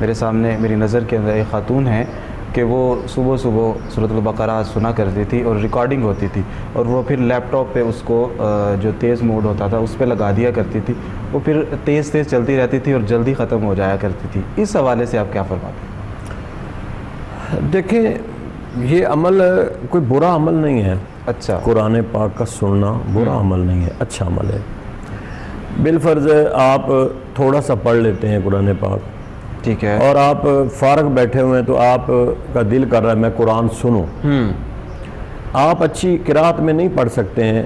میرے سامنے میری نظر کے اندر ایک خاتون ہیں کہ وہ صبح صبح سورۃ البقرہ سنا کرتی تھی اور ریکارڈنگ ہوتی تھی اور وہ پھر لیپ ٹاپ پہ اس کو جو تیز موڈ ہوتا تھا اس پہ لگا دیا کرتی تھی، وہ پھر تیز تیز چلتی رہتی تھی اور جلدی ختم ہو جایا کرتی تھی۔ اس حوالے سے آپ کیا فرماتے ہیں؟ دیکھیں یہ عمل کوئی برا عمل نہیں ہے، اچھا، قرآن پاک کا سننا برا عمل نہیں ہے، اچھا عمل ہے۔ بالفرض آپ تھوڑا سا پڑھ لیتے ہیں قرآن پاک، ٹھیک ہے، اور آپ فارغ بیٹھے ہوئے ہیں تو آپ کا دل کر رہا ہے میں قرآن سنوں، آپ اچھی قرات میں نہیں پڑھ سکتے ہیں،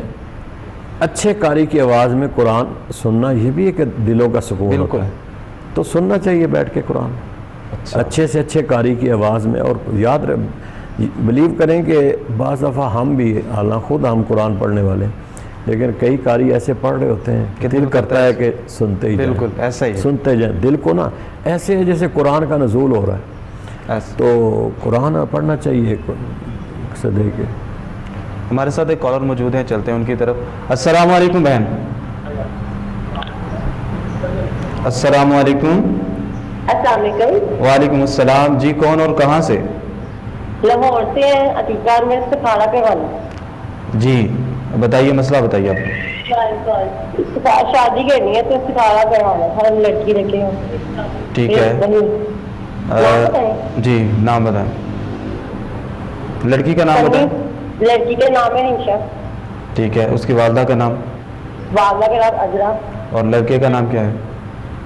اچھے قاری کی آواز میں قرآن سننا یہ بھی ایک دلوں کا سکون ہوتا ہے، تو سننا چاہیے بیٹھ کے قرآن اچھے سے اچھے قاری کی آواز میں۔ اور یاد بلیو کریں کہ بعض دفعہ ہم بھی، حالانکہ خود ہم قرآن پڑھنے والے، لیکن کئی قاری ایسے پڑھ رہے ہوتے ہیں کہ دل کرتا ہے کہ سنتے ہی جائیں، بالکل ایسا ہی، سنتے جائیں، دل کو نا ایسے ہے جیسے قرآن کا نزول ہو رہا ہے، تو قرآن پڑھنا چاہیے صدے کے۔ ہمارے ساتھ ایک کالر موجود ہیں، چلتے ہیں ان کی طرف۔ السلام علیکم بہن۔ السلام علیکم۔ السلام علیکم۔ وعلیکم السلام جی، کون اور کہاں سے؟ لاہور سے ہیں، عتیقہ میں استخارہ کروانا۔ جی بتائیے، مسئلہ بتائیے آپ۔ شادی کرنی ہے تو استخارہ کروانا ہے، ہم لڑکی رکھے ہیں۔ ٹھیک ہے، جی نام بتائیں، لڑکی کا نام بتائیں۔ لڑکی کا نام ہے ہنشا۔ ٹھیک ہے، اس کی والدہ کا نام؟ والدہ کا نام اجرا۔ اور لڑکے کا نام کیا ہے؟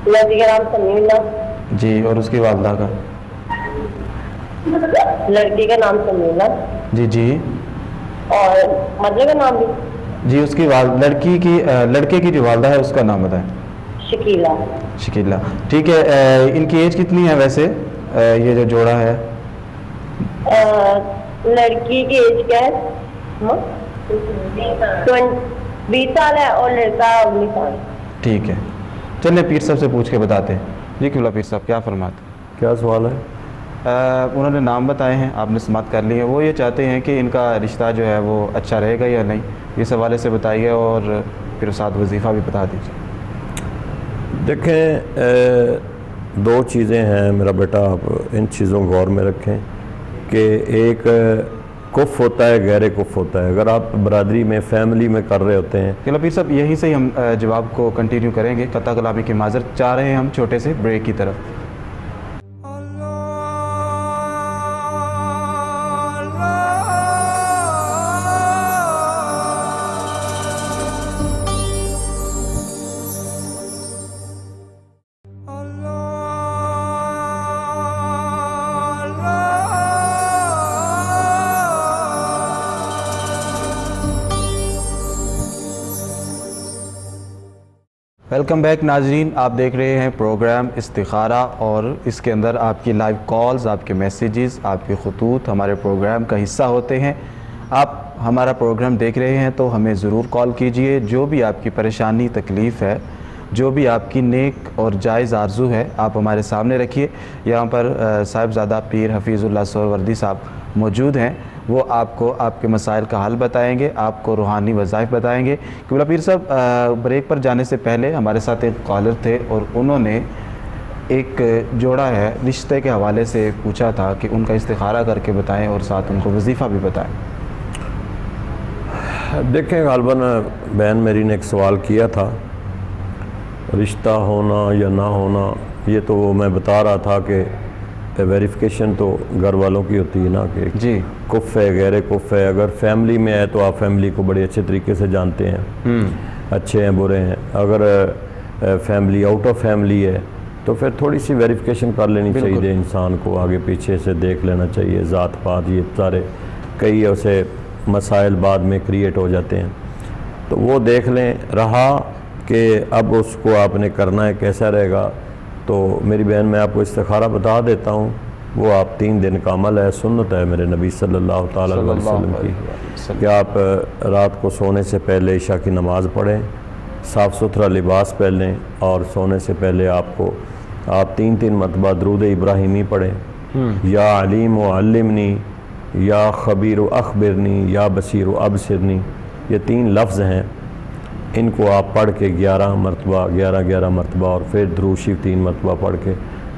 لڑکی کا نام سمیع اللہ۔ جی، اور اس کی والدہ کا؟ لڑکی کا نام سمیع اللہ۔ جی جی، اور مدر کا نام بھی؟ جی، اس کی لڑکے کی جو والدہ ہے اس کا نام بتائیں۔ شکیلا۔ شکیلا، ٹھیک ہے۔ ان کی ایج کتنی ہے ویسے یہ جو جوڑا ہے؟ لڑکی کی ایج کیا ہے؟ 20 سال ہے اور لڑکا 19 سال۔ ٹھیک ہے، چلیں پیر صاحب سے پوچھ کے بتاتے ہیں۔ جی قبلہ پیر صاحب کیا فرماتے ہیں؟ کیا سوال ہے؟ انہوں نے نام بتائے ہیں، آپ نے سماعت کر لی ہے، وہ یہ چاہتے ہیں کہ ان کا رشتہ جو ہے وہ اچھا رہے گا یا نہیں، اس حوالے سے بتائیے اور پھر ساتھ وظیفہ بھی بتا دیجیے۔ دیکھیں دو چیزیں ہیں میرا بیٹا، آپ ان چیزوں کو غور میں رکھیں کہ ایک کف ہوتا ہے، غیر کف ہوتا ہے۔ اگر آپ برادری میں فیملی میں کر رہے ہوتے ہیں، قبلہ پیر صاحب یہیں سے ہی ہم جواب کو کنٹینیو کریں گے، قطع کلامی کی معذرت چاہ رہے ہیں ہم چھوٹے سے بریک کی طرف۔ ویلکم بیک ناظرین، آپ دیکھ رہے ہیں پروگرام استخارہ، اور اس کے اندر آپ کی لائیو کالز، آپ کے میسیجز، آپ کے خطوط ہمارے پروگرام کا حصہ ہوتے ہیں۔ آپ ہمارا پروگرام دیکھ رہے ہیں تو ہمیں ضرور کال کیجئے، جو بھی آپ کی پریشانی تکلیف ہے، جو بھی آپ کی نیک اور جائز آرزو ہے، آپ ہمارے سامنے رکھیے۔ یہاں پر صاحبزادہ پیر حفیظ اللہ سہروردی صاحب موجود ہیں، وہ آپ کو آپ کے مسائل کا حل بتائیں گے، آپ کو روحانی وظائف بتائیں گے۔ قبلہ پیر صاحب بریک پر جانے سے پہلے ہمارے ساتھ ایک کالر تھے اور انہوں نے ایک جوڑا ہے رشتے کے حوالے سے پوچھا تھا کہ ان کا استخارہ کر کے بتائیں اور ساتھ ان کو وظیفہ بھی بتائیں۔ دیکھیں غالباً بہن میری نے ایک سوال کیا تھا، رشتہ ہونا یا نہ ہونا، یہ تو میں بتا رہا تھا کہ ویریفیکیشن تو گھر والوں کی ہوتی ہے نا، کہ جی کف ہے غیر کف ہے۔ اگر فیملی میں ہے تو آپ فیملی کو بڑے اچھے طریقے سے جانتے ہیں، اچھے ہیں برے ہیں۔ اگر فیملی آؤٹ آف فیملی ہے تو پھر تھوڑی سی ویریفیکیشن کر لینی چاہیے، انسان کو آگے پیچھے سے دیکھ لینا چاہیے، ذات پات یہ سارے کئی ایسے مسائل بعد میں کریٹ ہو جاتے ہیں، تو وہ دیکھ لیں۔ رہا کہ اب اس کو آپ نے کرنا ہے کیسا رہے گا، تو میری بہن میں آپ کو استخارہ بتا دیتا ہوں، وہ آپ 3 دن کا عمل ہے، سنت ہے میرے نبی صلی اللہ تعالیٰ علیہ وسلم کی، کہ آپ رات کو سونے سے پہلے عشاء کی نماز پڑھیں، صاف ستھرا لباس پہنیں، اور سونے سے پہلے آپ 3 مرتبہ درود ابراہیمی پڑھیں، یا علیم و علمنی، یا خبیر و اخبرنی، یا بصیر و ابصرنی، یہ 3 لفظ ہیں، ان کو آپ پڑھ کے 11 مرتبہ اور پھر درود شریف 3 مرتبہ پڑھ کے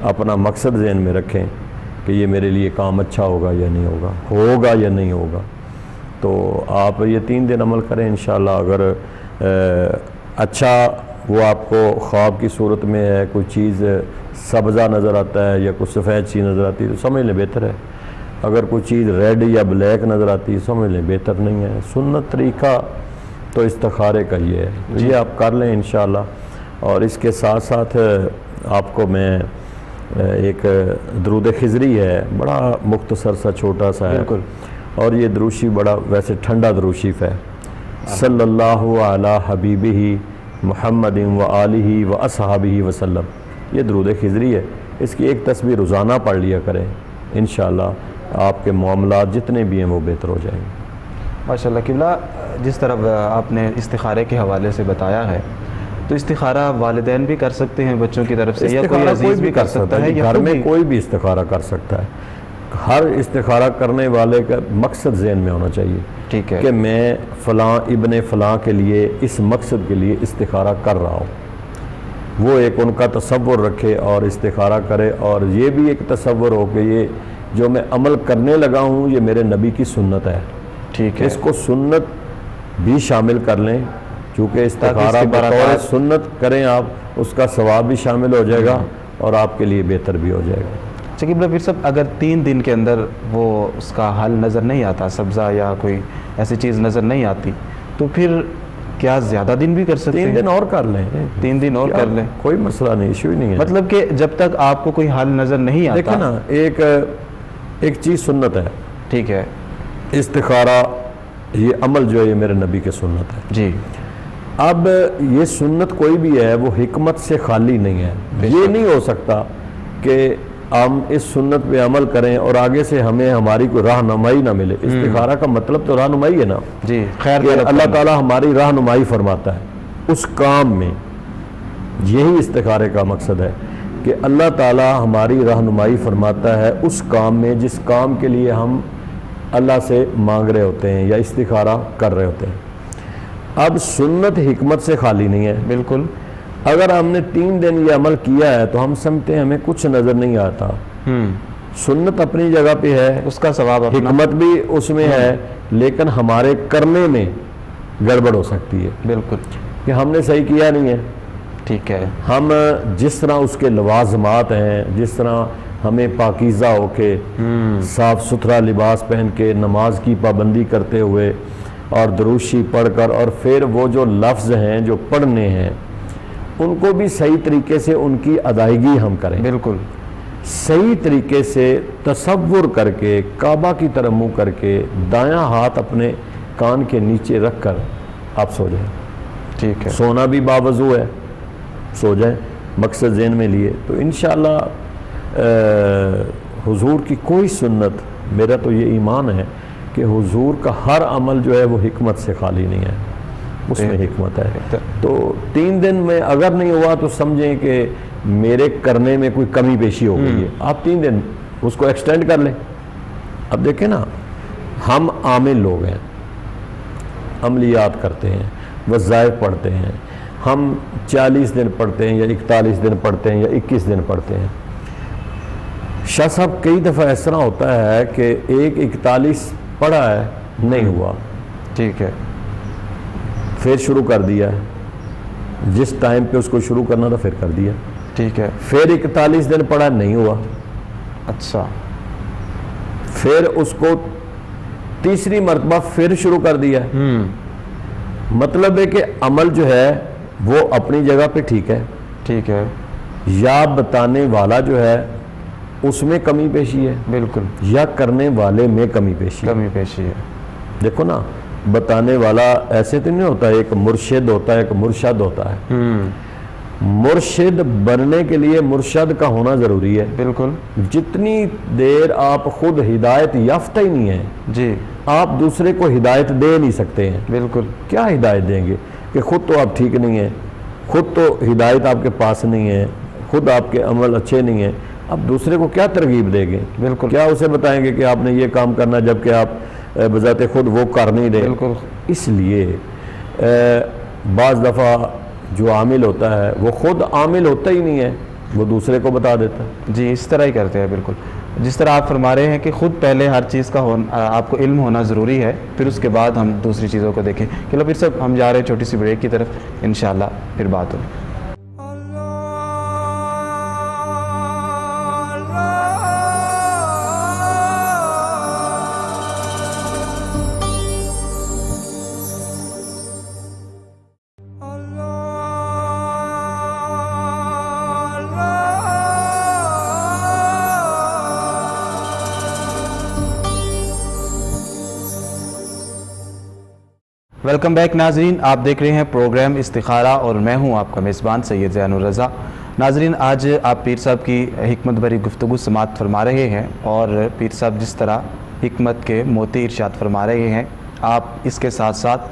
اپنا مقصد ذہن میں رکھیں کہ یہ میرے لیے کام اچھا ہوگا یا نہیں ہوگا یا نہیں ہوگا. تو آپ یہ 3 دن عمل کریں انشاءاللہ. اگر اچھا وہ آپ کو خواب کی صورت میں ہے، کوئی چیز سبزہ نظر آتا ہے یا کوئی سفید چیز نظر آتی ہے تو سمجھ لیں بہتر ہے. اگر کوئی چیز ریڈ یا بلیک نظر آتی ہے سمجھ لیں بہتر نہیں ہے. سنت طریقہ تو استخارے کا یہ ہے، یہ آپ کر لیں انشاءاللہ. اور اس کے ساتھ ساتھ آپ کو میں ایک درود خضری ہے، بڑا مختصر سا چھوٹا سا ہے. بالکل. اور یہ دروشی بڑا ویسے ٹھنڈا دروشیف ہے. صلی اللہ علی حبیبہ محمد و آلہ و اصحابہ وسلم. یہ درود خضری ہے. اس کی ایک تسبیح روزانہ پڑھ لیا کریں انشاءاللہ. آپ کے معاملات جتنے بھی ہیں وہ بہتر ہو جائیں گے. ماشاءاللہ. قبلہ جس طرح آپ نے استخارے کے حوالے سے بتایا ہے تو استخارہ والدین بھی کر سکتے ہیں بچوں کی طرف سے، یا کوئی عزیز بھی کر سکتا ہے، گھر میں کوئی بھی استخارہ کر سکتا ہے. ہر استخارہ کرنے والے کا مقصد ذہن میں ہونا چاہیے. ٹھیک ہے. کہ میں فلاں ابن فلاں کے لیے اس مقصد کے لیے استخارہ کر رہا ہوں. وہ ایک ان کا تصور رکھے اور استخارہ کرے، اور یہ بھی ایک تصور ہو کہ یہ جو میں عمل کرنے لگا ہوں یہ میرے نبی کی سنت ہے. ٹھیک ہے. اس کو سنت بھی شامل کر لیں، چونکہ استخارہ بطور سنت کریں آپ، اس کا ثواب بھی شامل ہو جائے گا اور آپ کے لیے بہتر بھی ہو جائے گا. قبلہ پھر سب اگر 3 دن کے اندر وہ اس کا حل نظر نہیں آتا، سبزہ یا کوئی ایسی چیز نظر نہیں آتی، تو پھر کیا زیادہ دن بھی کر سکتے ہیں؟ 3 دن اور کر لیں. 3 دن اور کر لیں، کوئی مسئلہ نہیں، ایشو ہی نہیں ہے. مطلب کہ جب تک آپ کو کوئی حل نظر نہیں آتا. دیکھیں نا، ایک چیز سنت ہے. ٹھیک ہے. استخارہ یہ عمل جو ہے یہ میرے نبی کے سنت ہے. جی. اب یہ سنت کوئی بھی ہے وہ حکمت سے خالی نہیں ہے. یہ نہیں ہو سکتا کہ ہم اس سنت پہ عمل کریں اور آگے سے ہمیں ہماری کوئی رہنمائی نہ ملے. استخارہ کا مطلب تو رہنمائی ہے نا. جی. خیر کہ اللہ تعالیٰ ہماری رہنمائی فرماتا ہے اس کام میں. یہی استخارے کا مقصد ہے کہ اللہ تعالیٰ ہماری رہنمائی فرماتا ہے اس کام میں جس کام کے لیے ہم اللہ سے مانگ رہے ہوتے ہیں یا استخارہ کر رہے ہوتے ہیں. اب سنت حکمت سے خالی نہیں ہے. بالکل. اگر ہم نے 3 دن یہ عمل کیا ہے تو ہم سمجھتے ہیں ہمیں کچھ نظر نہیں آتا. سنت اپنی جگہ پہ ہے، اس کا ثواب اپنا، حکمت بھی اس میں ہے، لیکن ہمارے کرنے میں گڑبڑ ہو سکتی ہے. بالکل. کہ ہم نے صحیح کیا نہیں ہے. ٹھیک ہے. ہم جس طرح اس کے لوازمات ہیں، جس طرح ہمیں پاکیزہ ہو کے صاف ستھرا لباس پہن کے نماز کی پابندی کرتے ہوئے اور دروشی پڑھ کر، اور پھر وہ جو لفظ ہیں جو پڑھنے ہیں ان کو بھی صحیح طریقے سے ان کی ادائیگی ہم کریں. بالکل. صحیح طریقے سے تصور کر کے کعبہ کی طرف منہ کر کے دایاں ہاتھ اپنے کان کے نیچے رکھ کر آپ سو جائیں. ٹھیک ہے. سونا بھی باوضو ہے، سو جائیں مقصد ذہن میں لیے. تو انشاءاللہ حضور کی کوئی سنت، میرا تو یہ ایمان ہے کہ حضور کا ہر عمل جو ہے وہ حکمت سے خالی نہیں ہے، اس میں حکمت ہے. تو 3 دن میں اگر نہیں ہوا تو سمجھیں کہ میرے کرنے میں کوئی کمی بیشی ہو گئی ہے. آپ 3 دن اس کو ایکسٹینڈ کر لیں. اب دیکھیں نا، ہم عامل لوگ ہیں، عملیات کرتے ہیں، وظائف پڑھتے ہیں. ہم 40 دن پڑھتے ہیں یا 41 دن پڑھتے ہیں یا 21 دن پڑھتے ہیں. شاہ صاحب کئی دفعہ اس طرح ہوتا ہے کہ 41 پڑھا ہے نہیں ہوا. ٹھیک ہے. پھر شروع کر دیا ہے، جس ٹائم پہ اس کو شروع کرنا تھا پھر کر دیا. ٹھیک ہے. پھر 41 دن پڑھا نہیں ہوا. اچھا. پھر اس کو تیسری مرتبہ پھر شروع کر دیا. مطلب ہے کہ عمل جو ہے وہ اپنی جگہ پہ ٹھیک ہے. ٹھیک ہے. یا بتانے والا جو ہے اس میں کمی پیشی ہے. بالکل. یا کرنے والے میں کمی پیشی ہے. دیکھو نا، بتانے والا ایسے تو نہیں ہوتا، ایک مرشد ہوتا ہے، ایک مرشد ہوتا ہے. مرشد بننے کے لیے مرشد کا ہونا ضروری ہے. بالکل. جتنی دیر آپ خود ہدایت یافتہ ہی نہیں ہیں، جی، آپ دوسرے کو ہدایت دے نہیں سکتے ہیں. بالکل. کیا ہدایت دیں گے کہ خود تو آپ ٹھیک نہیں ہیں، خود تو ہدایت آپ کے پاس نہیں ہے، خود آپ کے عمل اچھے نہیں ہیں، اب دوسرے کو کیا ترغیب دیں گے؟ بالکل. کیا اسے بتائیں گے کہ آپ نے یہ کام کرنا جبکہ آپ بذات خود وہ کر نہیں رہے؟ بالکل. اس لیے بعض دفعہ جو عامل ہوتا ہے وہ خود عامل ہوتا ہی نہیں ہے، وہ دوسرے کو بتا دیتا ہے. جی اس طرح ہی کرتے ہیں بالکل. جس طرح آپ فرما رہے ہیں کہ خود پہلے ہر چیز کا آپ کو علم ہونا ضروری ہے، پھر اس کے بعد ہم دوسری چیزوں کو دیکھیں. چلو پھر سب ہم جا رہے ہیں چھوٹی سی بریک کی طرف، انشاءاللہ پھر بات ہوگی. ویلکم بیک ناظرین، آپ دیکھ رہے ہیں پروگرام استخارہ اور میں ہوں آپ کا میزبان سید زین الرضا. ناظرین، آج آپ پیر صاحب کی حکمت بھری گفتگو سماعت فرما رہے ہیں، اور پیر صاحب جس طرح حکمت کے موتی ارشاد فرما رہے ہیں، آپ اس کے ساتھ ساتھ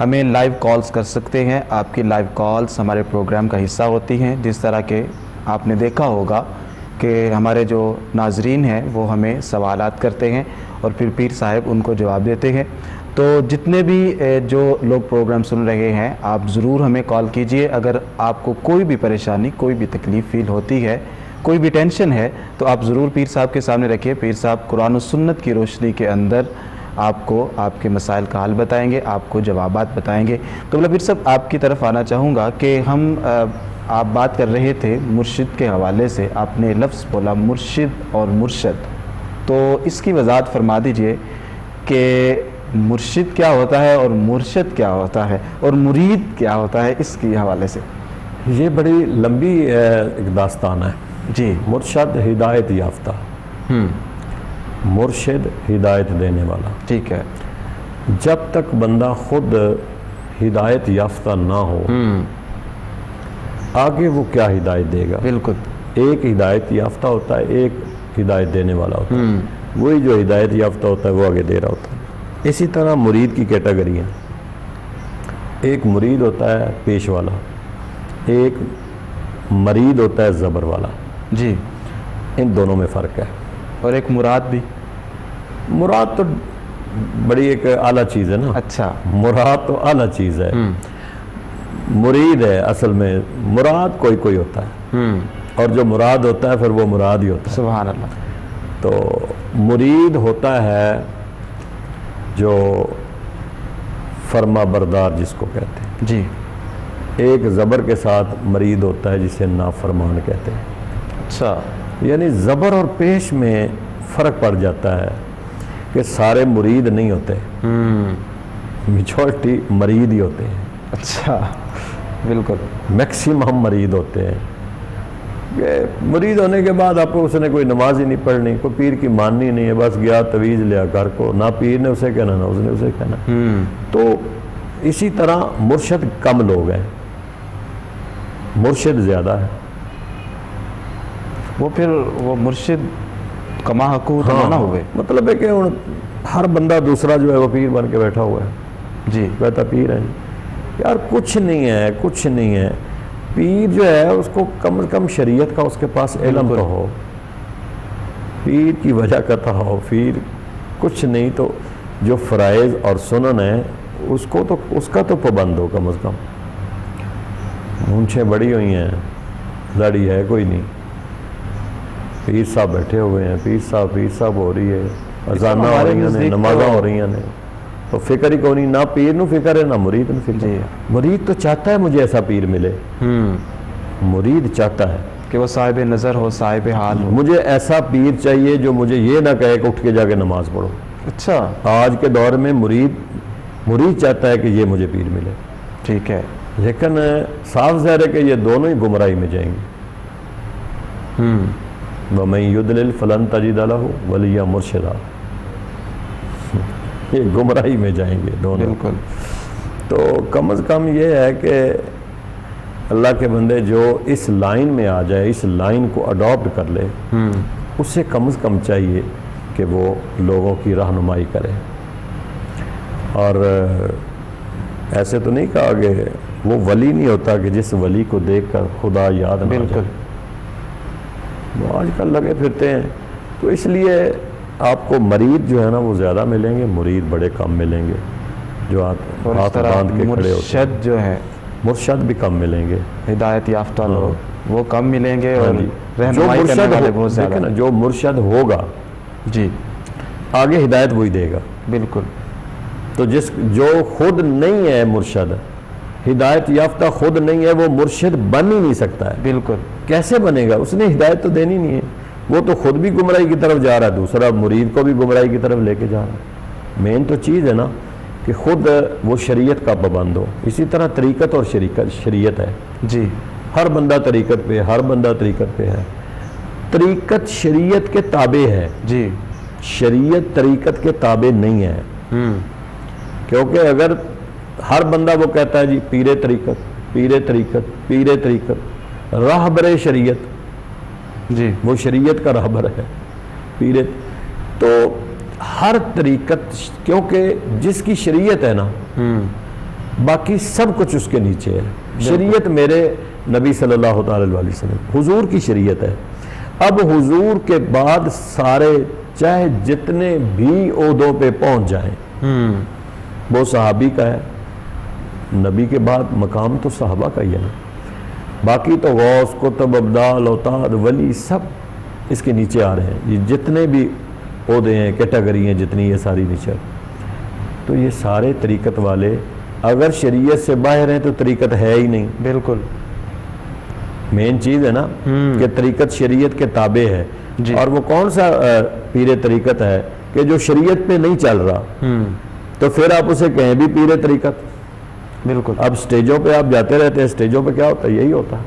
ہمیں لائیو کالز کر سکتے ہیں. آپ کی لائیو کالز ہمارے پروگرام کا حصہ ہوتی ہیں. جس طرح کہ آپ نے دیکھا ہوگا کہ ہمارے جو ناظرین ہیں وہ ہمیں سوالات کرتے ہیں اور پھر پیر صاحب ان کو جواب دیتے ہیں. تو جتنے بھی جو لوگ پروگرام سن رہے ہیں، آپ ضرور ہمیں کال کیجئے. اگر آپ کو کوئی بھی پریشانی، کوئی بھی تکلیف فیل ہوتی ہے، کوئی بھی ٹینشن ہے، تو آپ ضرور پیر صاحب کے سامنے رکھیے. پیر صاحب قرآن و سنت کی روشنی کے اندر آپ کو آپ کے مسائل کا حل بتائیں گے، آپ کو جوابات بتائیں گے. تو پیر صاحب آپ کی طرف آنا چاہوں گا کہ آپ بات کر رہے تھے مرشد کے حوالے سے. آپ نے لفظ بولا مرشد اور مرشد، تو اس کی وضاحت فرما دیجئے کہ مرشد کیا ہوتا ہے اور مرشد کیا ہوتا ہے اور مرید کیا ہوتا ہے، اس کے حوالے سے. یہ بڑی لمبی ایک داستان ہے. جی. مرشد ہدایت یافتہ، مرشد ہدایت دینے والا. ٹھیک ہے. جب تک بندہ خود ہدایت یافتہ نہ ہو، آگے وہ کیا ہدایت دے گا؟ بالکل. ایک ہدایت یافتہ ہوتا ہے، ایک ہدایت دینے والا ہوتا ہے. وہی جو ہدایت یافتہ ہوتا ہے وہ آگے دے رہا ہوتا ہے. اسی طرح مرید کی کیٹیگری ہیں. ایک مرید ہوتا ہے پیش والا، ایک مرید ہوتا ہے زبر والا. جی. ان دونوں میں فرق ہے. اور ایک مراد بھی. مراد تو بڑی ایک اعلیٰ چیز ہے نا. اچھا. مراد تو اعلیٰ چیز ہے. مرید ہے اصل میں، مراد کوئی کوئی ہوتا ہے، اور جو مراد ہوتا ہے پھر وہ مراد ہی ہوتا ہے. سبحان اللہ. تو مرید ہوتا ہے جو فرما بردار جس کو کہتے ہیں. جی. ایک زبر کے ساتھ مرید ہوتا ہے جسے نافرمان کہتے ہیں. اچھا. یعنی زبر اور پیش میں فرق پڑ جاتا ہے کہ سارے مرید نہیں ہوتے، میجورٹی مرید ہی ہوتے ہیں. اچھا. بالکل. میکسیمم مرید ہوتے ہیں. کہ مرید ہونے کے بعد آپ کو اس نے کوئی نماز ہی نہیں پڑھنی، کوئی پیر کی ماننی نہیں ہے، بس گیا تویز لیا گھر کو، نہ پیر نے اسے کہنا نہ اس نے اسے کہنا. تو اسی طرح مرشد کم لوگ ہیں، مرشد زیادہ ہے. وہ پھر وہ مرشد کما حقوق نہ ہوئے. مطلب ہے کہ ہر بندہ دوسرا جو ہے وہ پیر بن کے بیٹھا ہوا ہے. جی. کہتا پیر ہے. یار کچھ نہیں ہے، کچھ نہیں ہے. پیر جو ہے اس کو کم از کم شریعت کا اس کے پاس علم تو ہو، پیر کی وجہ کا ہو. پیر کچھ نہیں تو جو فرائض اور سنن ہے اس کا تو پابند ہو. کم از کم مونچھیں بڑی ہوئی ہیں، داڑھی ہے کوئی نہیں، پیر صاحب بیٹھے ہوئے ہیں، پیر صاحب ہو رہی ہے، اذاناں ہو رہی ہیں، نمازاں ہو رہی ہیں، تو فکر ہی کوئی نہیں. نہ پیر نو فکر ہے نہ مرید نو فکر. مرید تو چاہتا ہے مجھے ایسا پیر ملے. مرید چاہتا ہے کہ وہ صاحب نظر ہو، صاحب حال ہو. مجھے ایسا پیر چاہیے جو مجھے یہ نہ کہے کہ اٹھ کے جا کے نماز پڑھو. اچھا. آج کے دور میں مرید چاہتا ہے کہ یہ مجھے پیر ملے. ٹھیک ہے. لیکن صاف ظاہر ہے کہ یہ دونوں ہی گمراہی میں جائیں گے. وَمَن يُضْلِلْ فَلَن تَجِدَ لَهُ وَلِيًّا مُرْشِدًا. یہ گمراہی میں جائیں گے دونوں. بالکل. تو کم از کم یہ ہے کہ اللہ کے بندے جو اس لائن میں آ جائے، اس لائن کو اڈاپٹ کر لے، اسے کم از کم چاہیے کہ وہ لوگوں کی رہنمائی کرے. اور ایسے تو نہیں کہا کہ وہ ولی نہیں ہوتا کہ جس ولی کو دیکھ کر خدا یاد نہ بالکل. وہ آج کل لگے پھرتے ہیں. تو اس لیے آپ کو مرید جو ہے نا وہ زیادہ ملیں گے، مرید بڑے کم ملیں گے جو ہاتھ باندھ کے کھڑے ہوتے ہیں. مرشد جو ہے، مرشد بھی کم ملیں گے. ہدایت یافتہ لوگ وہ کم ملیں گے ہاں اور جی۔ جو رہنمائی کرنے مرشد والے ہو، بہت دیکھیں زیادہ نا، جو مرشد ہوگا جی آگے ہدایت وہی دے گا۔ بالکل تو جو خود نہیں ہے مرشد، ہدایت یافتہ خود نہیں ہے، وہ مرشد بن ہی نہیں سکتا ہے۔ بالکل کیسے بنے گا؟ اس نے ہدایت تو دینی نہیں ہے، وہ تو خود بھی گمراہی کی طرف جا رہا ہے، دوسرا مرید کو بھی گمراہی کی طرف لے کے جا رہا ہے۔ مین تو چیز ہے نا کہ خود وہ شریعت کا پابند ہو۔ اسی طرح طریقت اور شریعت ہے، جی ہر بندہ طریقت پہ، ہر بندہ طریقت پہ ہے۔ طریقت شریعت کے تابع ہے، جی شریعت طریقت کے تابع نہیں ہے، کیونکہ اگر ہر بندہ وہ کہتا ہے جی پیر طریقت، پیر طریقت، پیر طریقت، راہبر شریعت، جی وہ شریعت کا راہبر ہے پیر، تو ہر طریقت، کیونکہ جس کی شریعت ہے نا باقی سب کچھ اس کے نیچے ہے۔ شریعت میرے نبی صلی اللہ تعالی علیہ وسلم حضور کی شریعت ہے۔ اب حضور کے بعد سارے چاہے جتنے بھی عہدوں پہ پہنچ جائیں، وہ صحابی کا ہے، نبی کے بعد مقام تو صحابہ کا ہی ہے نا، باقی تو غوث، قطب، ابدال، اوتاد، ولی سب اس کے نیچے آ رہے ہیں۔ یہ جتنے بھی عہدے ہیں، کیٹیگری ہیں جتنی، یہ ساری نیچے۔ تو یہ سارے طریقت والے اگر شریعت سے باہر ہیں تو طریقت ہے ہی نہیں۔ بالکل مین چیز ہے نا کہ طریقت شریعت کے تابع ہے، جی۔ اور وہ کون سا پیر طریقت ہے کہ جو شریعت پہ نہیں چل رہا، تو پھر آپ اسے کہیں بھی پیر طریقت۔ بالکل اب سٹیجوں پہ آپ جاتے رہتے ہیں، سٹیجوں پہ کیا ہوتا ہے؟ یہی ہوتا ہے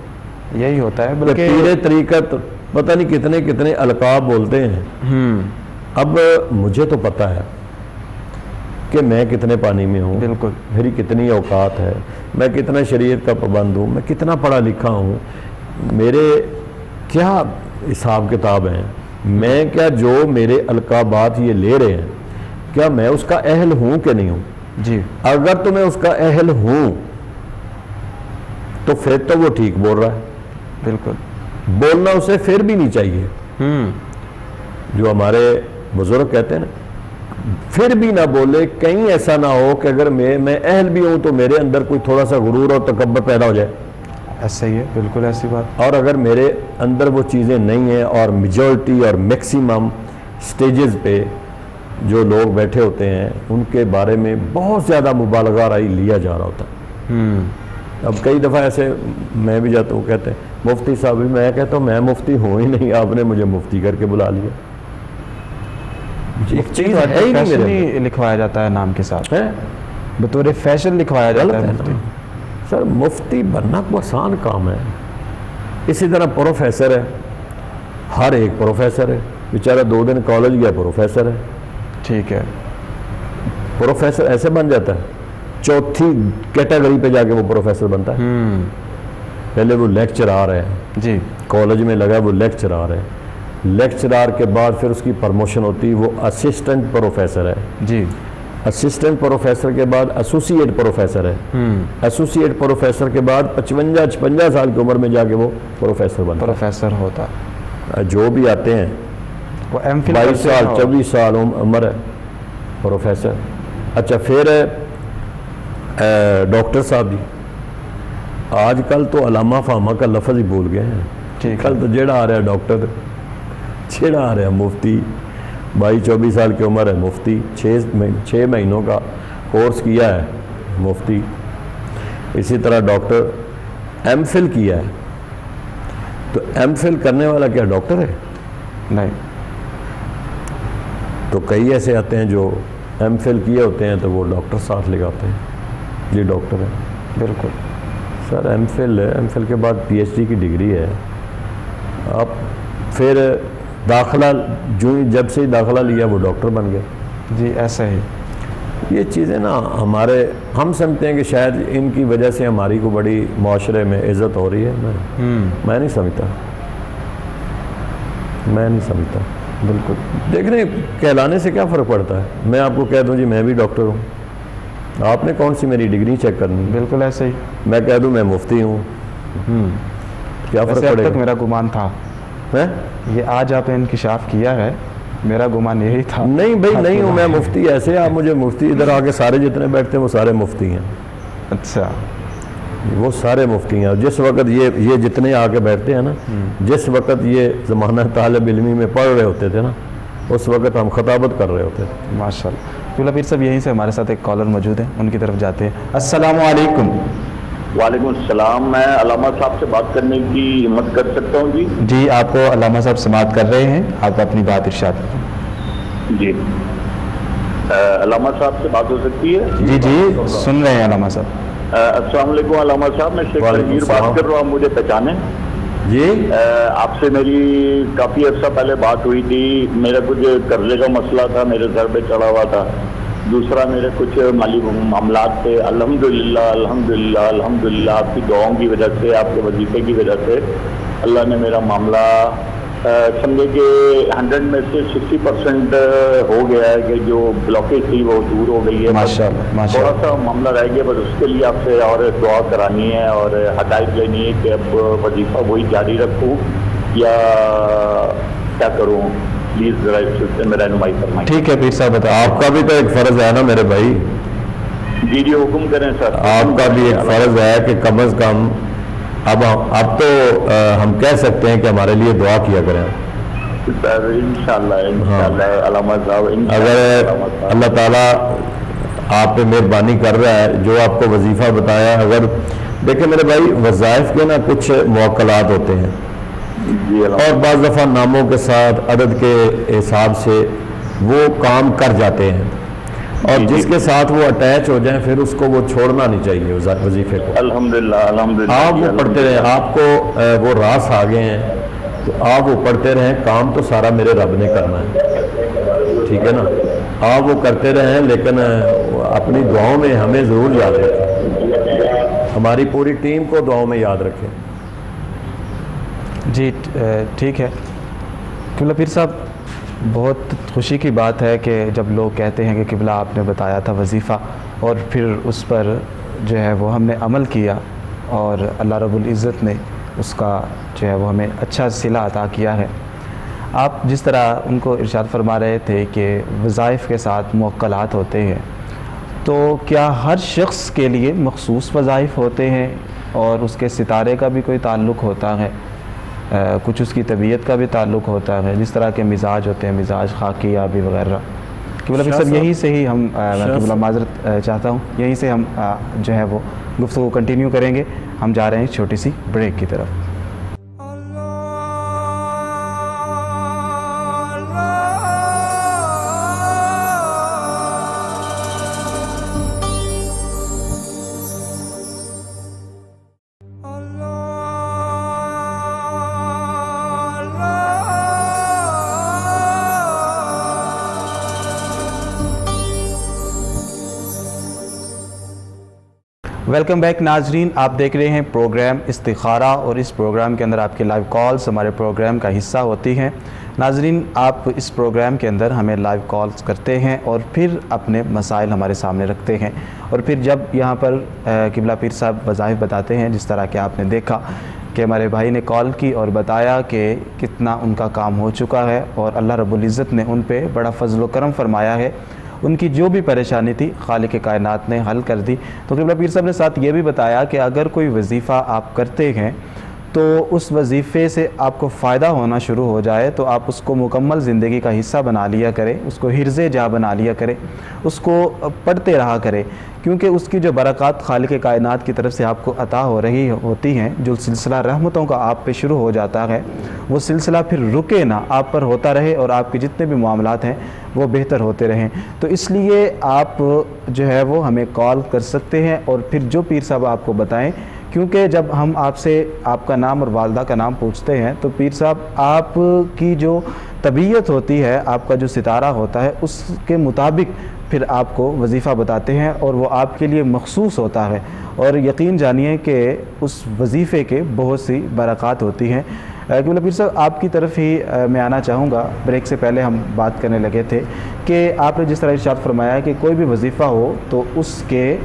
یہی ہوتا ہے، کہ بلکہ پیر طریقت پتہ نہیں کتنے کتنے القاب بولتے ہیں۔ اب مجھے تو پتہ ہے کہ میں کتنے پانی میں ہوں، بالکل میری کتنی اوقات ہے، میں کتنا شریعت کا پابند ہوں، میں کتنا پڑھا لکھا ہوں، میرے کیا حساب کتاب ہیں، میں کیا جو میرے القابات یہ لے رہے ہیں کیا میں اس کا اہل ہوں کہ نہیں ہوں؟ جی اگر تو میں اس کا اہل ہوں تو پھر تو وہ ٹھیک بول رہا ہے، بالکل بولنا اسے پھر بھی نہیں چاہیے۔ جو ہمارے بزرگ کہتے ہیں نا، پھر بھی نہ بولے، کہیں ایسا نہ ہو کہ اگر میں اہل بھی ہوں تو میرے اندر کوئی تھوڑا سا غرور اور تکبر پیدا ہو جائے، ایسا ہی ہے، بالکل ایسی بات۔ اور اگر میرے اندر وہ چیزیں نہیں ہیں، اور میجورٹی اور میکسیمم سٹیجز پہ جو لوگ بیٹھے ہوتے ہیں ان کے بارے میں بہت زیادہ مبالغہ رائی لیا جا رہا ہوتا ہے۔ اب کئی دفعہ ایسے میں بھی جاتا ہوں، کہتے ہیں مفتی صاحب، میں کہتا ہوں میں مفتی ہوں ہی نہیں، آپ نے مجھے مفتی کر کے بلا لیا۔ ایک چیز ہے ہی نہیں فیشن میرے ہی لکھوایا جاتا ہے نام کے ساتھ، ہے، بطور فیشن لکھوایا جاتا ہے غلط ہے مفتی۔ نا سر، مفتی بننا کوئی آسان کام ہے۔ اسی طرح پروفیسر ہے، ہر ایک پروفیسر ہے، بیچارہ 2 دن کالج گیا پروفیسر ہے۔ ٹھیک ہے، پروفیسر ایسے بن جاتا ہے، چوتھی کیٹیگری پہ جا کے وہ پروفیسر بنتا ہے۔ پہلے وہ لیکچرار ہے، جی کالج میں لگا وہ لیکچرار ہے، لیکچرار کے بعد پھر اس کی پرموشن ہوتی، وہ اسسٹنٹ پروفیسر ہے، جی اسسٹنٹ پروفیسر کے بعد ایسوسیٹ پروفیسر ہے، ایسوسیٹ پروفیسر کے بعد 55-56 سال کی عمر میں جا کے وہ پروفیسر بنتا پروفیسر ہوتا ہے۔ جو بھی آتے ہیں وہ ایم فل 22 سال 24 سال عمر ہے، پروفیسر۔ اچھا، پھر ڈاکٹر صاحب جی، آج کل تو علامہ فاہمہ کا لفظ ہی بھول گئے ہیں، ٹھیک ہے، کل تو جیڑا آ رہا ہے ڈاکٹر، جیڑا آ رہا ہے مفتی، 22-24 سال کی عمر ہے مفتی، 6 مہینوں کا کورس کیا ہے مفتی۔ اسی طرح ڈاکٹر ایم فل کیا ہے، تو ایم فل کرنے والا کیا ڈاکٹر ہے؟ نہیں، تو کئی ایسے آتے ہیں جو ایم فل کیے ہوتے ہیں تو وہ ڈاکٹر ساتھ لگاتے ہیں، جی ڈاکٹر ہے۔ بالکل سر ایم فل کے بعد پی ایچ ڈی کی ڈگری ہے، آپ پھر داخلہ جب سے ہی داخلہ لیا وہ ڈاکٹر بن گئے۔ جی ایسا ہی، یہ چیزیں نا ہم سمجھتے ہیں کہ شاید ان کی وجہ سے ہماری کو بڑی معاشرے میں عزت ہو رہی ہے، میں نہیں سمجھتا، بالکل دیکھ رہے ہیں کہلانے سے کیا فرق پڑتا ہے؟ میں آپ کو کہہ دوں جی میں بھی ڈاکٹر ہوں، آپ نے کون سی میری ڈگری چیک کرنی ہے؟ بالکل ایسے ہی۔ میں کہہ دوں میں مفتی ہوں، کیا فرق ویسے اب پڑے تک گا؟ میرا گمان تھا، ہیں؟ یہ آج آپ نے انکشاف کیا ہے، میرا گمان یہی تھا۔ نہیں بھائی نہیں ہوں میں مفتی، ایسے آپ مجھے مفتی، ادھر آ کے سارے جتنے بیٹھتے ہیں وہ سارے مفتی ہیں۔ اچھا، وہ سارے مفتی ہیں. اور جس وقت یہ جتنے آ کے بیٹھتے ہیں نا, جس وقت یہ زمانہ طالب علمی میں پڑھ رہے ہوتے تھے نا, اس وقت ہم خطابت کر رہے ہوتے تھے. ماشاء اللہ. قبلہ پیر صاحب یہیں سے ہمارے ساتھ ایک کالر موجود ہے, ان کی طرف جاتے ہیں. السلام علیکم. وعلیکم السلام. میں علامہ صاحب سے بات کرنے کی ہمت کر سکتا ہوں؟ جی جی, آپ کو علامہ صاحب سے بات کر رہے ہیں, آپ اپنی بات ارشاد کریں. جی, علامہ صاحب سے بات ہو سکتی ہے؟ جی جی, سن رہے ہیں علامہ صاحب. السلام علیکم علامہ صاحب, میں شیخ تنویر بات کر رہا ہوں. مجھے پہچانے؟ جی, آپ سے میری کافی عرصہ پہلے بات ہوئی تھی. میرا کچھ قرضے کا مسئلہ تھا, میرے سر پہ چڑھا ہوا تھا. دوسرا میرے کچھ مالی معاملات تھے. الحمدللہ الحمدللہ الحمدللہ آپ کی دعاؤں کی وجہ سے, آپ کے وظیفے کی وجہ سے اللہ نے میرا معاملہ سمجھے کہ 100 میں سے 60% ہو گیا ہے, کہ جو بلاکیج تھی وہ دور ہو گئی ہے. ماشاءاللہ تھوڑا سا معاملہ رہ گیا, بس اس کے لیے آپ سے اور دعا کرانی ہے اور ہدایت لینی ہے کہ اب وظیفہ وہی جاری رکھوں یا کیا کروں. پلیز ذرا اس سلسلے میں رہنمائی فرمائیں. ٹھیک ہے پیر صاحب, بتائیں. آپ کا بھی تو ایک فرض ہے نا میرے بھائی, جی جی حکم کریں سر. آپ کا بھی ایک فرض ہے کہ کم از کم اب تو ہم کہہ سکتے ہیں کہ ہمارے لیے دعا کیا کریں. انشاءاللہ انشاءاللہ علامہ صاحب, اگر اللہ تعالیٰ آپ پہ مہربانی کر رہا ہے, جو آپ کو وظیفہ بتایا, اگر دیکھیں میرے بھائی وظائف کے نا کچھ موکلات ہوتے ہیں, اور بعض دفعہ ناموں کے ساتھ عدد کے حساب سے وہ کام کر جاتے ہیں, اور جس کے ساتھ وہ اٹیچ ہو جائیں پھر اس کو وہ چھوڑنا نہیں چاہیے وظیفے کو. الحمدللہ الحمدللہ. آپ وہ پڑھتے رہیں, آپ کو وہ راس آگے ہیں تو آپ وہ پڑھتے رہیں. کام تو سارا میرے رب نے کرنا ہے, ٹھیک ہے نا, آپ وہ کرتے رہیں, لیکن اپنی دعاؤں میں ہمیں ضرور یاد رکھیں, ہماری پوری ٹیم کو دعاؤں میں یاد رکھیں. جی ٹھیک ہے. قبلہ پیر صاحب, بہت خوشی کی بات ہے کہ جب لوگ کہتے ہیں کہ قبلہ آپ نے بتایا تھا وظیفہ, اور پھر اس پر جو ہے وہ ہم نے عمل کیا, اور اللہ رب العزت نے اس کا جو ہے وہ ہمیں اچھا صلہ عطا کیا ہے. آپ جس طرح ان کو ارشاد فرما رہے تھے کہ وظائف کے ساتھ موکلات ہوتے ہیں, تو کیا ہر شخص کے لیے مخصوص وظائف ہوتے ہیں, اور اس کے ستارے کا بھی کوئی تعلق ہوتا ہے, کچھ اس کی طبیعت کا بھی تعلق ہوتا ہے, جس طرح کے مزاج ہوتے ہیں, مزاج خاکی آبی وغیرہ؟ قبلہ پیر صاحب یہیں سے ہی ہم, قبلہ معذرت چاہتا ہوں, یہیں سے ہم جو ہے وہ گفتگو کنٹینیو کریں گے. ہم جا رہے ہیں چھوٹی سی بریک کی طرف. ویلکم بیک ناظرین, آپ دیکھ رہے ہیں پروگرام استخارہ, اور اس پروگرام کے اندر آپ کے لائیو کالز ہمارے پروگرام کا حصہ ہوتی ہیں. ناظرین, آپ اس پروگرام کے اندر ہمیں لائیو کالز کرتے ہیں اور پھر اپنے مسائل ہمارے سامنے رکھتے ہیں, اور پھر جب یہاں پر قبلہ پیر صاحب وظائف بتاتے ہیں, جس طرح کہ آپ نے دیکھا کہ ہمارے بھائی نے کال کی اور بتایا کہ کتنا ان کا کام ہو چکا ہے, اور اللہ رب العزت نے ان پہ بڑا فضل و کرم فرمایا ہے, ان کی جو بھی پریشانی تھی خالق کائنات نے حل کر دی. تو قبلہ پیر صاحب نے ساتھ یہ بھی بتایا کہ اگر کوئی وظیفہ آپ کرتے ہیں تو اس وظیفے سے آپ کو فائدہ ہونا شروع ہو جائے تو آپ اس کو مکمل زندگی کا حصہ بنا لیا کریں, اس کو حرز جا بنا لیا کریں, اس کو پڑھتے رہا کریں, کیونکہ اس کی جو برکات خالق کائنات کی طرف سے آپ کو عطا ہو رہی ہوتی ہیں, جو سلسلہ رحمتوں کا آپ پہ شروع ہو جاتا ہے, وہ سلسلہ پھر رکے نہ, آپ پر ہوتا رہے, اور آپ کے جتنے بھی معاملات ہیں وہ بہتر ہوتے رہیں. تو اس لیے آپ جو ہے وہ ہمیں کال کر سکتے ہیں, اور پھر جو پیر صاحب آپ کو بتائیں, کیونکہ جب ہم آپ سے آپ کا نام اور والدہ کا نام پوچھتے ہیں تو پیر صاحب آپ کی جو طبیعت ہوتی ہے, آپ کا جو ستارہ ہوتا ہے, اس کے مطابق پھر آپ کو وظیفہ بتاتے ہیں, اور وہ آپ کے لیے مخصوص ہوتا ہے, اور یقین جانیے کہ اس وظیفے کے بہت سی برکات ہوتی ہیں. قبلہ پیر صاحب, آپ کی طرف ہی میں آنا چاہوں گا. بریک سے پہلے ہم بات کرنے لگے تھے کہ آپ نے جس طرح ارشاد فرمایا کہ کوئی بھی وظیفہ ہو تو اس کے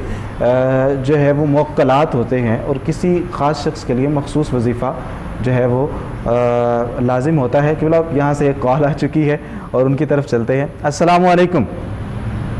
جو ہے وہ موکلات ہوتے ہیں, اور کسی خاص شخص کے لیے مخصوص وظیفہ جو ہے وہ لازم ہوتا ہے. قبلہ یہاں سے ایک کال آ چکی ہے اور ان کی طرف چلتے ہیں. السلام علیکم.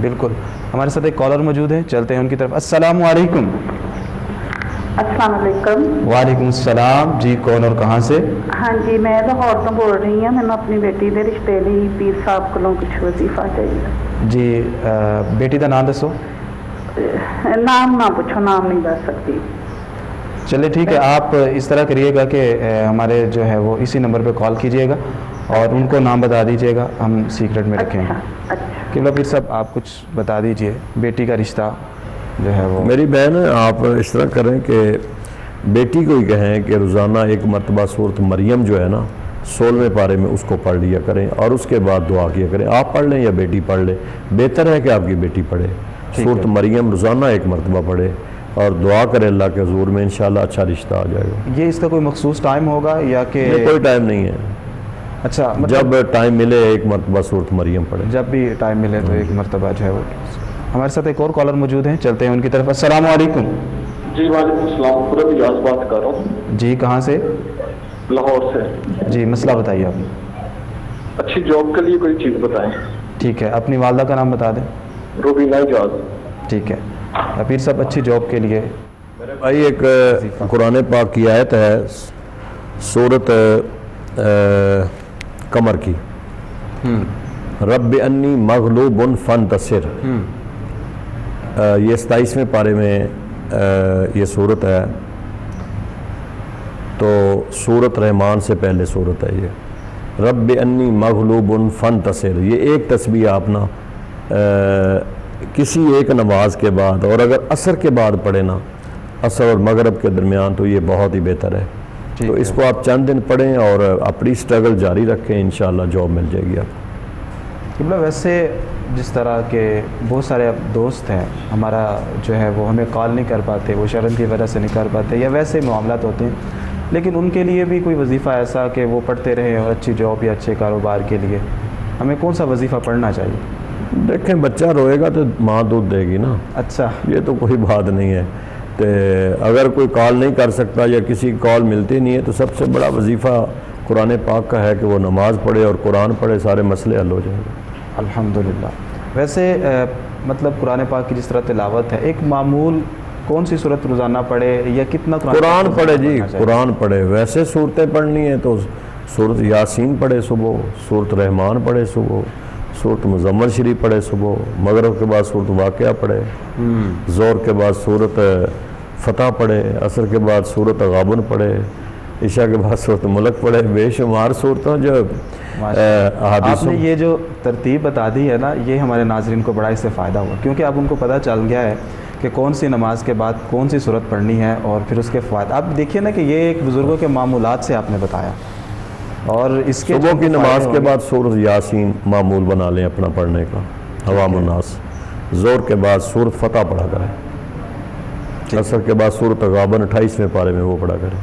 بالکل. ہمارے ساتھ ایک کالر موجود ہیں, چلتے ہیں ان کی طرف. السلام علیکم. السلام علیکم. وعلیکم السلام. جی کون اور کہاں سے؟ ہاں جی میں لاہور تو بول رہی ہوں. میں اپنی بیٹی کے رشتے ਲਈ پیر صاحب ਕੋਲੋਂ ਕੁਝ ਵਜ਼ੀਫਾ ਚਾਹੀਦਾ جی بیٹی کا نام دسو. نام نہ پوچھو, نام نہیں بتا سکتی. چلے ٹھیک ہے, آپ اس طرح کریے گا کہ ہمارے جو ہے وہ اسی نمبر پہ کال کیجیے گا اور ان کو نام بتا دیجیے گا, ہم سیکرٹ میں رکھیں گے. اچھا قبلہ پیر صاحب آپ کچھ بتا دیجئے, بیٹی کا رشتہ جو ہے وہ. میری بہن آپ اس طرح کریں کہ بیٹی کو ہی کہیں کہ روزانہ ایک مرتبہ سورت مریم جو ہے نا 16ویں پارے میں اس کو پڑھ لیا کریں اور اس کے بعد دعا کیا کریں. آپ پڑھ لیں یا بیٹی پڑھ لے, بہتر ہے کہ آپ کی بیٹی پڑھے. سورت مریم روزانہ ایک مرتبہ پڑھے اور دعا کرے اللہ کے حضور میں, انشاءاللہ اچھا رشتہ آ جائے گا. یہ اس کا کوئی مخصوص ٹائم ہوگا یا کہ کوئی ٹائم نہیں ہے, اچھا جب ٹائم ملے ایک مرتبہ سورت مریم پڑھے. جب بھی ٹائم ملے تو ایک مرتبہ جو ہے وہ. ہمارے ساتھ ایک اور کالر موجود ہیں, چلتے ہیں ان کی طرف. السلام علیکم. جی وعلیکم السلام. پورا اجاز بات کر رہا ہوں. جی کہاں سے؟ لاہور سے. جی مسئلہ بتائیے آپ. اچھی جاب کے لیے کوئی چیز بتائیں. ٹھیک ہے, اپنی والدہ کا نام بتا دیں. روبینہ اجاز. ٹھیک ہے پیر صاحب, اچھی جاب کے لیے میرے بھائی ایک قرآن پاک کی آیت ہے سورت قمر کی, رب انی مغلوب فانتصر. یہ 27ویں پارے میں یہ سورت ہے, تو سورت رحمان سے پہلے سورت ہے یہ. رب انی مغلوب فانتصر, یہ ایک تسبیح آپ نا کسی ایک نماز کے بعد, اور اگر عصر کے بعد پڑھے نا, عصر اور مغرب کے درمیان, تو یہ بہت ہی بہتر ہے. تو اس کو آپ چند دن پڑھیں اور اپنی سٹرگل جاری رکھیں, انشاءاللہ جاب مل جائے گی آپ کو. قبلہ ویسے جس طرح کے بہت سارے دوست ہیں ہمارا جو ہے وہ ہمیں کال نہیں کر پاتے, وہ شرم کی وجہ سے نہیں کر پاتے, یا ویسے معاملات ہوتے ہیں, لیکن ان کے لیے بھی کوئی وظیفہ ایسا کہ وہ پڑھتے رہیں اور اچھی جاب یا اچھے کاروبار کے لیے ہمیں کون سا وظیفہ پڑھنا چاہیے؟ دیکھیں بچہ روئے گا تو ماں دودھ دے گی نا. اچھا یہ تو کوئی بات نہیں ہے. تو اگر کوئی کال نہیں کر سکتا یا کسی کی کال ملتی نہیں ہے, تو سب سے بڑا وظیفہ قرآن پاک کا ہے کہ وہ نماز پڑھے اور قرآن پڑھے, سارے مسئلے حل ہو جائیں گے. الحمدللہ. ویسے مطلب قرآن پاک کی جس طرح تلاوت ہے, ایک معمول کون سی صورت روزانہ پڑھے یا کتنا قرآن پڑھے؟ جی قرآن پڑھے. ویسے صورتیں پڑھنی ہیں تو سورت یاسین پڑھے صبح, سورت رحمان پڑھے صبح, سورت مزمل شریف پڑھے صبح, مغرب کے بعد سورت واقعہ پڑھے, ظہر کے بعد سورت فتح پڑھے, عصر کے بعد سورت غابن پڑھے, عشاء کے بعد سورت ملک پڑھے. بے شمار صورتوں جو آپ نے یہ جو ترتیب بتا دی ہے نا, یہ ہمارے ناظرین کو بڑا اس سے فائدہ ہوا, کیونکہ اب ان کو پتہ چل گیا ہے کہ کون سی نماز کے بعد کون سی صورت پڑھنی ہے اور پھر اس کے فوائد. آپ دیکھیے نا کہ یہ ایک بزرگوں کے معمولات سے آپ نے بتایا, اور اس کے صبح کی نماز کے بعد سورت یاسین معمول بنا لیں اپنا پڑھنے کا, عوام الناس. ظہر کے بعد سورت فتح پڑھا کریں, عصر کے بعد سورت غابن 28ویں پارے میں وہ پڑھا کریں,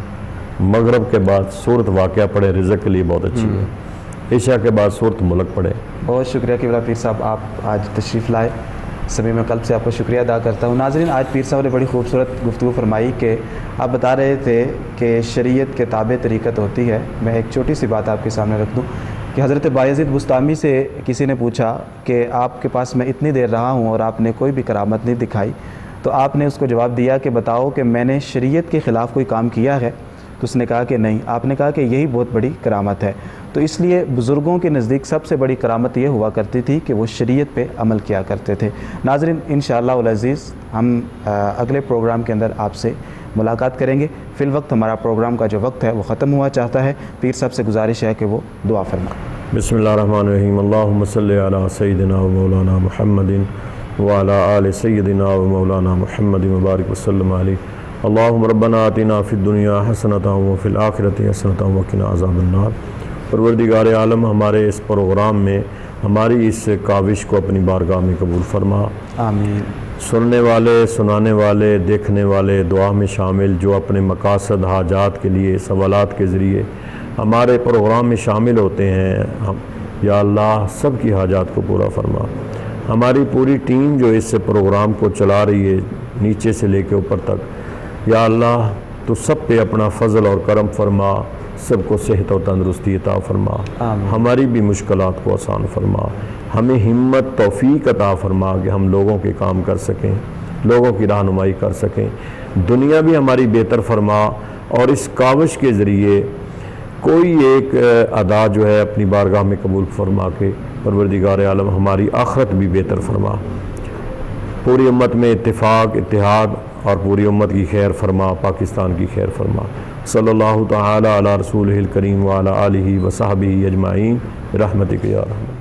مغرب کے بعد سورت واقعہ پڑھے, رزق کے لیے بہت اچھی ہے, عشاء کے بعد سورت ملک پڑھے. بہت شکریہ قبلہ پیر صاحب, آپ آج تشریف لائے, سبھی میں قلب سے آپ کا شکریہ ادا کرتا ہوں. ناظرین, آج پیر صاحب نے بڑی خوبصورت گفتگو فرمائی کہ آپ بتا رہے تھے کہ شریعت کے تابع طریقت ہوتی ہے. میں ایک چھوٹی سی بات آپ کے سامنے رکھ دوں کہ حضرت بایزید بستامی سے کسی نے پوچھا کہ آپ کے پاس میں اتنی دیر رہا ہوں اور آپ نے کوئی بھی کرامت نہیں دکھائی, تو آپ نے اس کو جواب دیا کہ بتاؤ کہ میں نے شریعت کے خلاف کوئی کام کیا ہے؟ تو اس نے کہا کہ نہیں. آپ نے کہا کہ یہی بہت بڑی کرامت ہے. تو اس لیے بزرگوں کے نزدیک سب سے بڑی کرامت یہ ہوا کرتی تھی کہ وہ شریعت پہ عمل کیا کرتے تھے. ناظرین, انشاءاللہ العزیز ہم اگلے پروگرام کے اندر آپ سے ملاقات کریں گے. فی الوقت ہمارا پروگرام کا جو وقت ہے وہ ختم ہوا چاہتا ہے. پیر صاحب سے گزارش ہے کہ وہ دعا فرمائیں. بسم اللہ الرحمن الرحیم. اللہم صلی علی سیدنا و مولانا محمد وعلی آل سیدنا و مولانا محمد مبارک وسلم علیہ. اللہم ربنا آتنا فی الدنیا حسنۃ وفی الآخرۃ حسنۃ وقنا عذاب النار. پروردگار عالم, ہمارے اس پروگرام میں ہماری اس کاوش کو اپنی بارگاہ میں قبول فرما. آمین. سننے والے, سنانے والے, دیکھنے والے, دعا میں شامل, جو اپنے مقاصد, حاجات کے لیے, سوالات کے ذریعے ہمارے پروگرام میں شامل ہوتے ہیں, یا اللہ سب کی حاجات کو پورا فرما. ہماری پوری ٹیم جو اس پروگرام کو چلا رہی ہے نیچے سے لے کے اوپر تک, یا اللہ تو سب پہ اپنا فضل اور کرم فرما, سب کو صحت و تندرستی عطا فرما، آمین۔ ہماری بھی مشکلات کو آسان فرما، ہمیں ہمت توفیق عطا فرما کہ ہم لوگوں کے کام کر سکیں، لوگوں کی رہنمائی کر سکیں، دنیا بھی ہماری بہتر فرما، اور اس کاوش کے ذریعے کوئی ایک ادا جو ہے اپنی بارگاہ میں قبول فرما کے پروردگار عالم ہماری آخرت بھی بہتر فرما، پوری امت میں اتفاق اتحاد اور پوری امت کی خیر فرما، پاکستان کی خیر فرما۔ صلی اللہ تعالی علی رسولہ الکریم وعلی آلہ وصحبہ اجمعین برحمتک یا رحمت۔